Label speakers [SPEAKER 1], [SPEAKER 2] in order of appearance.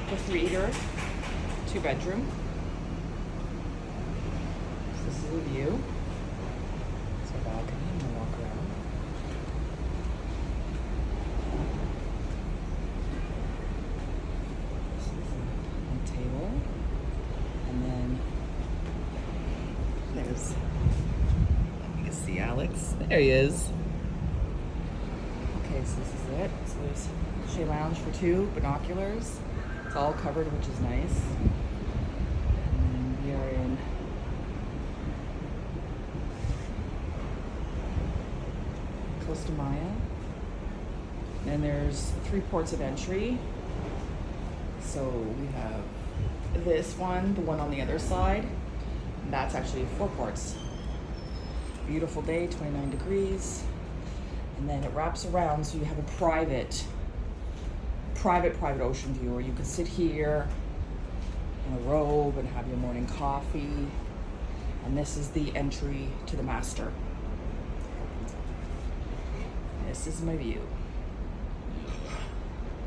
[SPEAKER 1] Aqua Theatre, 2-bedroom. So this is a view. It's a balcony, and we'll walk around. This is a table, and then there's, let me see Alex. There he is. Okay, so this is it. So there's shade lounge for 2, binoculars. It's all covered, which is nice. And then we are in Costa Maya. And then there's 3 ports of entry. So we have this one, the one on the other side. And that's actually 4 ports. Beautiful day, 29 degrees. And then it wraps around, so you have a private ocean view, where you can sit here in a robe and have your morning coffee. And this is the entry to the master. This is my view.